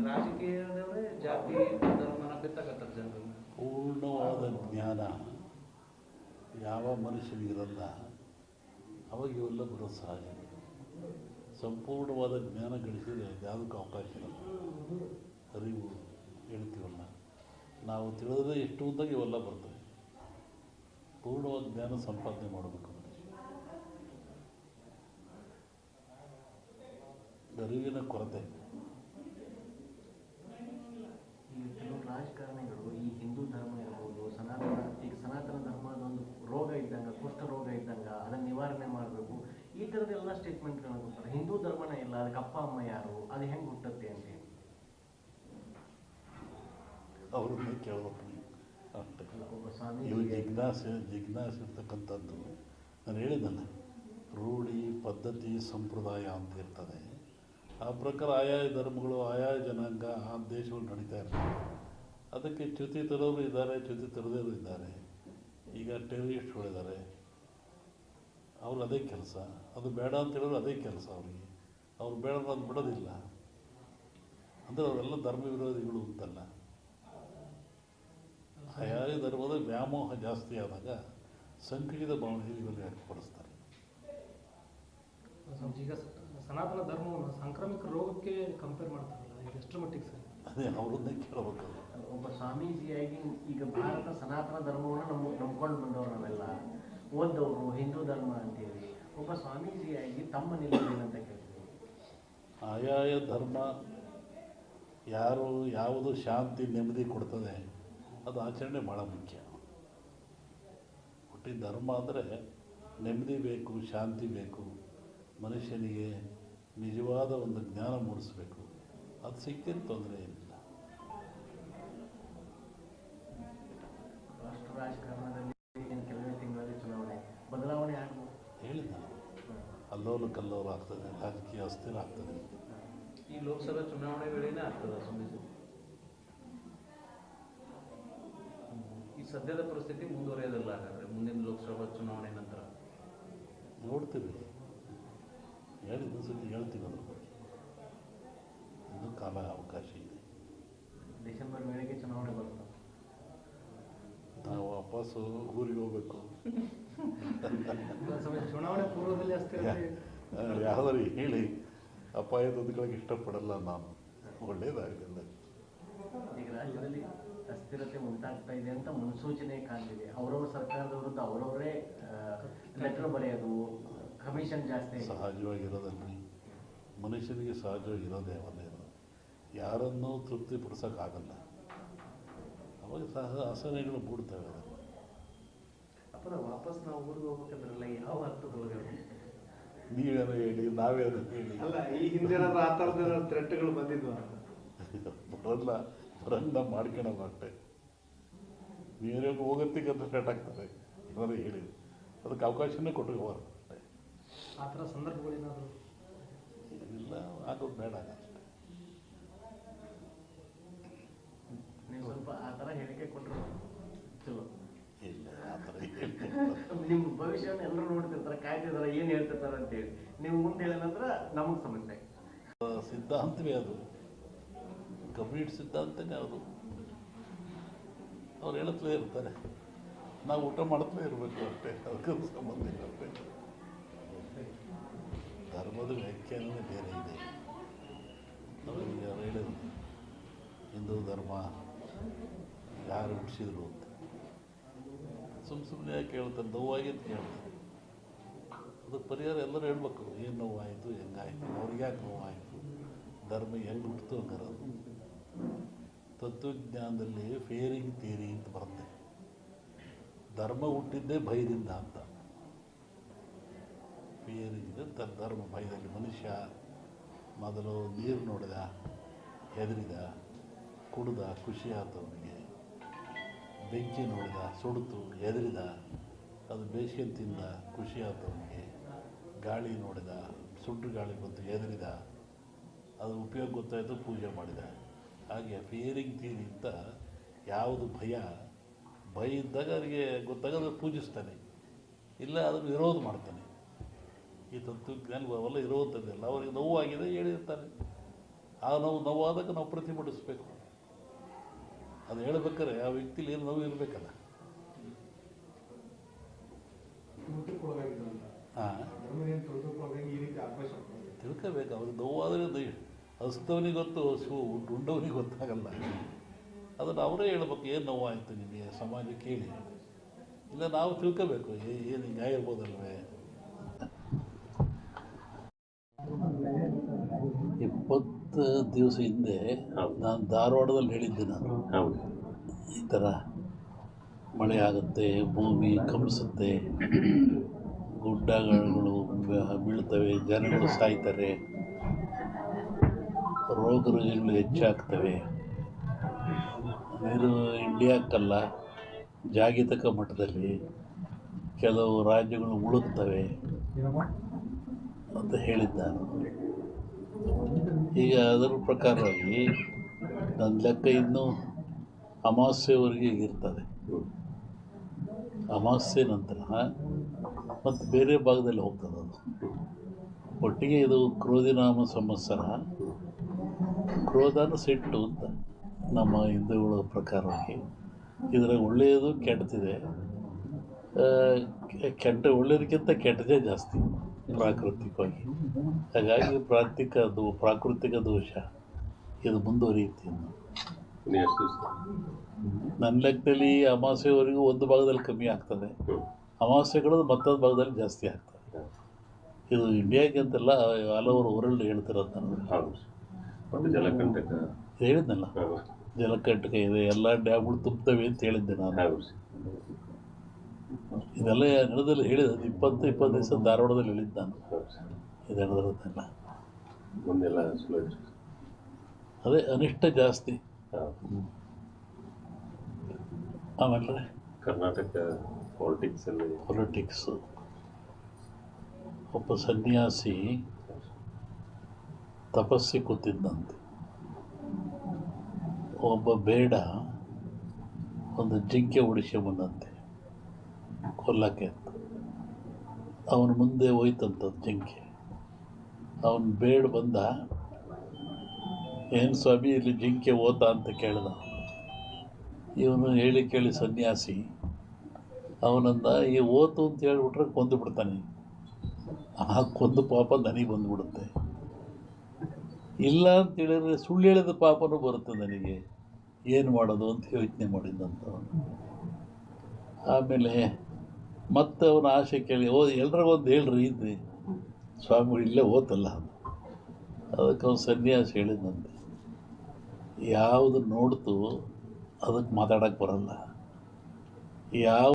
ರಾಜಕೀಯದವರೇ ಜಾತಿ ಧರ್ಮನ ಬಿತ್ತಕತ್ತಾರೆ ಜನರು. ಪೂರ್ಣವಾದ ಜ್ಞಾನ ಯಾವ ಮನುಷ್ಯನಿಗಿರಲ್ಲ, ಅವಾಗ ಇವೆಲ್ಲ ಬರೋದು ಸಹಜ. ಸಂಪೂರ್ಣವಾದ ಜ್ಞಾನ ಗಳಿಸಿದರೆ ಯಾವುದಕ್ಕೂ ಅವಕಾಶ ಇರಲ್ಲ. ಅರಿವು ಹೇಳ್ತೀವಲ್ಲ, ನಾವು ತಿಳಿದ್ರೆ ಎಷ್ಟು ಉದ್ದಾಗ ಇವೆಲ್ಲ ಬರ್ತವೆ. ಪೂರ್ಣವಾದ ಜ್ಞಾನ ಸಂಪಾದನೆ ಮಾಡಬೇಕು ಮನುಷ್ಯ. ಅರಿವಿನ ಕೊರತೆ. ಈಗ ಕೆಲವು ರಾಜಕಾರಣಿಗಳು ಈ ಹಿಂದೂ ಧರ್ಮ ಇರ್ಬೋದು, ಸನಾತನ ಧರ್ಮದೊಂದು ರೋಗ ಇದ್ದಂಗೆ, ಕುಷ್ಠ ರೋಗ ಇದ್ದಂಗೆ, ಅದನ್ನು ನಿವಾರಣೆ ಮಾಡಬೇಕು, ಈ ಥರದ್ದೆಲ್ಲ ಸ್ಟೇಟ್ಮೆಂಟ್ಗಳನ್ನ ಕೊಡ್ತಾರೆ. ಹಿಂದೂ ಧರ್ಮನೇ ಇಲ್ಲ, ಅದಕ್ಕೆ ಅಪ್ಪ ಅಮ್ಮ ಯಾರು, ಅದು ಹೆಂಗೆ ಹುಟ್ಟುತ್ತೆ ಅಂತೇಳಿ ಅವ್ರನ್ನೇ ಕೇಳಬೇಕು ಅಷ್ಟೇ. ಒಬ್ಬ ಸ್ವಾಮಿ ಇವು ಜಿಜ್ಞಾಸೆ ಇರ್ತಕ್ಕಂಥದ್ದು ನಾನು ಹೇಳಿದ್ದಲ್ಲ, ರೂಢಿ ಪದ್ಧತಿ ಸಂಪ್ರದಾಯ ಅಂತ ಇರ್ತದೆ. ಆ ಪ್ರಕಾರ ಆಯಾ ಧರ್ಮಗಳು ಆಯಾ ಜನಾಂಗ ಆ ದೇಶಗಳು ನಡೀತಾ ಇರ್ತವೆ. ಅದಕ್ಕೆ ಚ್ಯುತಿ ತರೋರು ಇದ್ದಾರೆ, ಚ್ಯುತಿ ತರದೇರು ಇದ್ದಾರೆ. ಈಗ ಟೆರರಿಸ್ಟ್ಗಳಿದ್ದಾರೆ, ಅವ್ರು ಅದೇ ಕೆಲಸ. ಅದು ಬೇಡ ಅಂತ ಹೇಳಿದ್ರು ಅದೇ ಕೆಲಸ ಅವರಿಗೆ. ಅವ್ರು ಬೇಡ ಅದು ಬಿಡೋದಿಲ್ಲ ಅಂದರೆ ಅವರೆಲ್ಲ ಧರ್ಮ ವಿರೋಧಿಗಳು ಅಂತಲ್ಲ. ಆಯಾ ಧರ್ಮದ ವ್ಯಾಮೋಹ ಜಾಸ್ತಿ ಆದಾಗ ಸಂಕುಚಿತ ಭಾವನೆಗೆ ಇವರು ವ್ಯಕ್ತಪಡಿಸ್ತಾರೆ. ಈಗ ಸನಾತನ ಧರ್ಮವನ್ನು ಸಾಂಕ್ರಾಮಿಕ ರೋಗಕ್ಕೆ ಕಂಪೇರ್ ಮಾಡ್ತಾರಲ್ಲ, ಇದು ಎಷ್ಟರ ಮಟ್ಟಿಗೆ ಸರ್? ಅದೇ ಅವ್ರನ್ನೇ ಕೇಳಬೇಕು. ಒಬ್ಬ ಸ್ವಾಮೀಜಿಯಾಗಿ ಈಗ ಭಾರತ ಸನಾತನ ಧರ್ಮವನ್ನು ನಂಬ್ಕೊಂಡು ಬಂದವರು ನಾವೆಲ್ಲ ಓದ್ದವರು ಹಿಂದೂ ಧರ್ಮ ಅಂತೇಳಿ, ಒಬ್ಬ ಸ್ವಾಮೀಜಿಯಾಗಿ ತಮ್ಮ ನಿಲುವೇನಂತ ಕೇಳ್ತೀವಿ. ಆಯಾಯ ಧರ್ಮ ಯಾವುದು ಶಾಂತಿ ನೆಮ್ಮದಿ ಕೊಡ್ತದೆ ಅದು ಆಚರಣೆ ಭಾಳ ಮುಖ್ಯ. ಹುಟ್ಟಿ ಧರ್ಮ ಅಂದರೆ ನೆಮ್ಮದಿ ಬೇಕು, ಶಾಂತಿ ಬೇಕು, ಮನುಷ್ಯನಿಗೆ ನಿಜವಾದ ಒಂದು ಜ್ಞಾನ ಮೂಡಿಸ್ಬೇಕು. ಅದು ಸಿಕ್ಕಿದ ತೊಂದರೆ ಏನಿಲ್ಲ. ರಾಷ್ಟ್ರ ರಾಜಕಾರಣದಲ್ಲಿ ಕೆಲವೇ ತಿಂಗಳಲ್ಲಿ ಚುನಾವಣೆ ಬದಲಾವಣೆ ಆಗ್ಬೋದು. ಹೇಳಿದ್ದ ಅಲ್ಲೋಲು ಕಲ್ಲೋಲು ಆಗ್ತದೆ, ರಾಜಕೀಯ ಅಸ್ಥಿರ ಆಗ್ತದೆ. ಈ ಲೋಕಸಭಾ ಚುನಾವಣೆ ವೇಳೆನೇ ಆಗ್ತದೆ ಸ್ವಾಮೀಜಿ. ಈ ಸದ್ಯದ ಪರಿಸ್ಥಿತಿ ಮುಂದುವರಿಯೋದಿಲ್ಲ ಹಾಗಾದರೆ ಮುಂದಿನ ಲೋಕಸಭಾ ಚುನಾವಣೆ ನಂತರ? ನೋಡ್ತೀವಿ, ಹೇಳಿದ ಸತಿ ಹೇಳ್ತೀವಿ. ಅದ್ರ ಬಗ್ಗೆ ಇನ್ನೂ ಕಾಲ ಅವಕಾಶ ಇದೆ. ಡಿಸೆಂಬರ್ ವೇಳೆಗೆ ಚುನಾವಣೆ ಬರ್ತದೆ. ನಾವು ವಾಪಸ್ಸು ಊರಿಗೆ ಹೋಗ್ಬೇಕು. ಚುನಾವಣೆ ಪೂರ್ವದಲ್ಲಿ ಅಸ್ಥಿರತೆ ಯಾವ್ದಾರು ಹೇಳಿ ಅಪಾಯ ತಂದುಕೊಳ್ಳೋಕೆ ಇಷ್ಟಪಡಲ್ಲ ನಾನು. ಒಳ್ಳೇದಾಗಲಿಲ್ಲ. ಈಗ ರಾಜ್ಯದಲ್ಲಿ ಅಸ್ಥಿರತೆ ಉಂಟಾಗ್ತಾ ಇದೆ ಅಂತ ಮುನ್ಸೂಚನೆ ಕಾಣ್ತಿದೆ. ಅವರವ್ರ ಸರ್ಕಾರದ ವಿರುದ್ಧ ಅವರವರೇ ಲೆಟರ್ ಬರೆಯೋದು, ಕಮಿಷನ್ ಜಾಸ್ತಿ. ಸಹಜವಾಗಿರೋದಲ್ರಿ, ಮನುಷ್ಯನಿಗೆ ಸಹಜವಾಗಿರೋದೇ ಅವನ್ನೇ. ಯಾರನ್ನೂ ತೃಪ್ತಿಪಡಿಸೋಕ್ಕಾಗಲ್ಲ. ಅವಾಗ ಆಸನೆಗಳು ಮೂಡ್ತವೆ. ಅಪ್ಪನ ವಾಪಸ್ ನಾವು ಊರಿಗೆ ಹೋಗ್ಬೇಕಂದ್ರಲ್ಲ, ಯಾವ ಅರ್ಥದೊಳಗೆ? ನೀವೇನೋ ಹೇಳಿ, ನಾವೇನೋ ಹೇಳಿ. ಅಲ್ಲ, ಈ ಹಿಂದೆ ಆ ಥರದ ಥ್ರೆಟ್ಗಳು ಬಂದಿದ್ವು ಬರಲ್ಲ ಮಾಡ್ಕೊಳಲ್ಲ ಅಷ್ಟೇ. ನೀವೇ ಹೋಗೋತ್ತಿಗೆ ಅಂತ ಸ್ಟಾರ್ಟ್ ಆಗ್ತದೆ. ಏನಾದ್ರು ಹೇಳಿ ಅದಕ್ಕೆ ಅವಕಾಶನೇ ಕೊಟ್ಟಿರ್ಬಾರ್ದು ಅಷ್ಟೇ. ಆ ಥರ ಸಂದರ್ಭಗಳೇನಾದರೂ ಏನಿಲ್ಲ, ಆಗೋದು ಬೇಡ ಅಷ್ಟೇ. ನೀವು ಸ್ವಲ್ಪ ಆ ಥರ ಹೇಳಿಕೆ ಕೊಟ್ಟರು ಚಲೋ. ಇಲ್ಲ, ಆ ಥರ ಹೇಳಿಕೆ ನಿಮ್ಮ ಭವಿಷ್ಯವನ್ನು ಎಲ್ಲರೂ ನೋಡ್ತಿರ್ತಾರೆ, ಕಾಯ್ತಿರ್ತಾರೆ, ಏನು ಹೇಳ್ತಿರ್ತಾರೆ ಅಂತೇಳಿ. ನೀವು ಮುಂದೆ ಹೇಳಿದ ನಂತರ ನಮಗೆ ಸಮಸ್ಯೆ. ಸಿದ್ಧಾಂತವೇ ಅದು, ಕಂಪ್ಲೀಟ್ ಸಿದ್ಧಾಂತನೇ ಅದು. ಅವ್ರು ಹೇಳುತ್ತಲೇ ಇರ್ತಾರೆ, ನಾವು ಊಟ ಮಾಡುತ್ತಲೇ ಇರಬೇಕು ಅಷ್ಟೇ. ಅದಕ್ಕೆ ಸಂಬಂಧ ಇಲ್ಲ ಅಷ್ಟೇ. ಧರ್ಮದ ವ್ಯಾಖ್ಯಾನವೇ ಬೇರೆ ಇದೆ. ಅವ್ರಿಗೆ ಅವ್ರು ಹೇಳಿದ್ರು ಹಿಂದೂ ಧರ್ಮ ಯಾರು ಹುಟ್ಟಿಸಿದ್ರು ಅಂತ. ಸುಮ್ಮನೆ ಯಾಕೆ ಹೇಳ್ತಾರೆ? ನೋವಾಗಿ ಅಂತ ಹೇಳ್ತಾರೆ. ಅದಕ್ಕೆ ಪರಿಹಾರ ಎಲ್ಲರೂ ಹೇಳ್ಬೇಕು. ಏನು ನೋವಾಯಿತು, ಹೆಂಗಾಯಿತು, ಅವ್ರಿಗೆ ಯಾಕೆ ನೋವಾಯಿತು, ಧರ್ಮ ಹೆಂಗೆ ಹುಟ್ಟಿತು ಹಂಗಾರದು. ತತ್ವಜ್ಞಾನದಲ್ಲಿ ಫೇರಿಂಗ್ ಥಿಯರಿ ಅಂತ ಬರುತ್ತೆ. ಧರ್ಮ ಹುಟ್ಟಿದ್ದೇ ಭಯದಿಂದ ಅಂತ. ಫಿಯರಿಂಗ್ ಧರ್ಮ ಭಯದಲ್ಲಿ. ಮನುಷ್ಯ ಮೊದಲು ನೀರು ನೋಡಿದ, ಹೆದರಿದ, ಕುಡ್ದ, ಖುಷಿ ಆಯ್ತು ಅವನಿಗೆ. ಬೆಂಕಿ ನೋಡಿದ, ಸುಡ್ತು, ಹೆದರಿದ, ಅದು ಬೇಸಿಗೆ ತಿಂದ, ಖುಷಿ ಆಯ್ತು ಅವನಿಗೆ. ಗಾಳಿ ನೋಡಿದ, ಸುಟ್ಟು ಗಾಳಿ ಬಂತು, ಹೆದರಿದ, ಅದು ಉಪಯೋಗ ಗೊತ್ತಾಯಿತು, ಪೂಜೆ ಮಾಡಿದ. ಹಾಗೆ ಫಿಯರಿಂಗ್ ಥಿಯರಿ ಅಂತ ಯಾವುದು ಭಯ ಇದ್ದಾಗ ಅವರಿಗೆ ಗೊತ್ತಾಗೋದು ಪೂಜಿಸ್ತಾನೆ, ಇಲ್ಲ ಅದನ್ನು ವಿರೋಧ ಮಾಡ್ತಾನೆ. ಈ ತತ್ವಜ್ಞಾನ ಅವೆಲ್ಲ ಇರುವಂಥದ್ದೆಲ್ಲ ಅವ್ರಿಗೆ ನೋವಾಗಿದೆ ಹೇಳಿರ್ತಾರೆ. ಆ ನೋವಾದಾಗ ನಾವು ಪ್ರತಿಭಟಿಸ್ಬೇಕು. ಅದು ಹೇಳ್ಬೇಕಾದ್ರೆ ಆ ವ್ಯಕ್ತಿಲಿ ಏನು ನೋವು ಇರಬೇಕಲ್ಲ. ಹಾಂ, ತಿಳ್ಕೋಬೇಕು. ಅವ್ರಿಗೆ ನೋವಾದರೆ ಹಸ್ತವನಿಗೆ ಗೊತ್ತು, ಉಂಡವನಿಗೆ ಗೊತ್ತಾಗಲ್ಲ. ಅದನ್ನು ಅವರೇ ಹೇಳ್ಬೇಕು, ಏನು ನೋವಾಯಿತು ನಿಮಗೆ ಸಮಾಜಕ್ಕೆ ಹೇಳಿ. ಇಲ್ಲ ನಾವು ತಿಳ್ಕೋಬೇಕು, ಏನು ಹಿಂಗಾಗಿರ್ಬೋದಲ್ವೇ. 20 ದಿವಸ ಹಿಂದೆ ನಾನು ಧಾರವಾಡದಲ್ಲಿ ಹೇಳಿದ್ದೆ. ನಾನು ಈ ಥರ ಮಳೆ ಆಗುತ್ತೆ, ಭೂಮಿ ಕಂಪಿಸುತ್ತೆ, ಗುಡ್ಡಗಳು ಬೀಳ್ತವೆ, ಜನಗಳು ಸಾಯ್ತಾರೆ, ರೋಗ ರುಜಿನಗಳು ಹೆಚ್ಚಾಗ್ತವೆ. ಇದು ಇಂಡಿಯಾಕ್ಕಲ್ಲ, ಜಾಗತಿಕ ಮಟ್ಟದಲ್ಲಿ ಕೆಲವು ರಾಜ್ಯಗಳು ಮುಳುಗ್ತವೆ ಅಂತ ಹೇಳಿದ್ದಾನೆ. ಈಗ ಅದರ ಪ್ರಕಾರವಾಗಿ ನನ್ನ ಲೆಕ್ಕ ಇನ್ನೂ ಅಮಾವಾಸ್ಯೆವರೆಗೆ ಇರ್ತದೆ. ಅಮಾವಾಸ್ಯೆ ನಂತರ ಮತ್ತು ಬೇರೆ ಭಾಗದಲ್ಲಿ ಹೋಗ್ತದೆ ಅದು. ಒಟ್ಟಿಗೆ ಇದು ಕ್ರೋಧಿನಾಮ ಸಂವತ್ಸರ. ಕ್ರೋಧನ ಸಿಟ್ಟು ಅಂತ ನಮ್ಮ ಹಿಂದೂಗಳ ಪ್ರಕಾರವಾಗಿ. ಇದರಾಗ ಒಳ್ಳೆಯದು ಕೆಟ್ಟದಿದೆ. ಒಳ್ಳೆಯದಕ್ಕಿಂತ ಕೆಟ್ಟದೇ ಜಾಸ್ತಿ ಪ್ರಾಕೃತಿಕವಾಗಿ. ಹಾಗಾಗಿ ಪ್ರಾಕೃತಿಕ ದೋಷ ಇದು ಮುಂದುವರಿಯುತ್ತೆ. ಇನ್ನು ನನ್ನ ಲೆಕ್ಕದಲ್ಲಿ ಅಮಾವಾಸ್ಯೆವರೆಗೂ ಒಂದು ಭಾಗದಲ್ಲಿ ಕಮ್ಮಿ ಆಗ್ತದೆ, ಅಮಾವಾಸ್ಯೆಗಳು ಮತ್ತೊಂದು ಭಾಗದಲ್ಲಿ ಜಾಸ್ತಿ ಆಗ್ತದೆ. ಇದು ಇಂಡಿಯಾಗೆ ಅಂತೆಲ್ಲ ಹಲವರು ವರ್ಲ್ಡ್ ಹೇಳ್ತಿರೋದು. ನಾನು ಜಲಕಂಟಕ ಹೇಳಿದ್ನಲ್ಲ, ಜಲಕಂಟಕ ಇದೆ, ಎಲ್ಲ ಡ್ಯಾಮ್ಗಳು ತುಂಬ್ತವೆ ಅಂತ ಹೇಳಿದ್ದೆ ನಾನು. ಇದೆಲ್ಲ ನಡೆದಲ್ಲಿ ಹೇಳಿದ 20 ದಿವಸ ಧಾರವಾಡದಲ್ಲಿ ಹೇಳಿದ್ದು ನಾನು. ಇದು ನಡೆದಿರೋದೆಲ್ಲ ಮುಂದೆಲ್ಲ ಅದೇ ಅನಿಷ್ಟ ಜಾಸ್ತಿ. ಆಮೇಲೆ ಕರ್ನಾಟಕ ಪೊಲಿಟಿಕ್ಸು. ಒಬ್ಬ ಸನ್ಯಾಸಿ ತಪಸ್ಸಿ ಕೂತಿದ್ದಂತೆ. ಒಬ್ಬ ಬೇಡ ಒಂದು ಜಿಂಕೆ ಬಂದಂತೆ ಕೊಲ್ಲಕ್ಕೆ ಅಂತ. ಅವನ ಮುಂದೆ ಹೋಯ್ತಂಥದ್ದು ಜಿಂಕೆ. ಅವನು ಬೇಡ ಬಂದ, ಏನು ಸ್ವಾಮಿ ಇಲ್ಲಿ ಜಿಂಕೆ ಓತ ಅಂತ ಕೇಳಿದ. ಇವನು ಹೇಳಿ ಕೇಳಿ ಸನ್ಯಾಸಿ ಅವನಂದ, ಈ ಓತು ಅಂತ ಹೇಳ್ಬಿಟ್ರೆ ಕೊಂದು ಬಿಡ್ತಾನೆ, ಆ ಕೊಂದು ಪಾಪ ನನಗೆ ಬಂದುಬಿಡುತ್ತೆ. ಇಲ್ಲ ಅಂತ ಹೇಳಿದ್ರೆ ಸುಳ್ಳು ಹೇಳಿದ ಪಾಪನೂ ಬರುತ್ತೆ ನನಗೆ, ಏನು ಮಾಡೋದು ಅಂತ ಯೋಚನೆ ಮಾಡಿದ್ದಂತ. ಆಮೇಲೆ ಮತ್ತೆ ಅವನ ಆಸೆ ಕೇಳಿ, ಎಲ್ರಿಗೊಂದು ಹೇಳ್ರಿ ಇದ್ರಿ ಸ್ವಾಮಿಗಳು ಇಲ್ಲೇ ಓತಲ್ಲ. ಅದಕ್ಕೆ ಅವನು ಸನ್ಯಾಸಿ ಹೇಳಿದಂತೆ, ಯಾವುದು ನೋಡ್ತು ಅದಕ್ಕೆ ಮಾತಾಡೋಕ್ಕೆ ಬರಲ್ಲ, ಯಾವ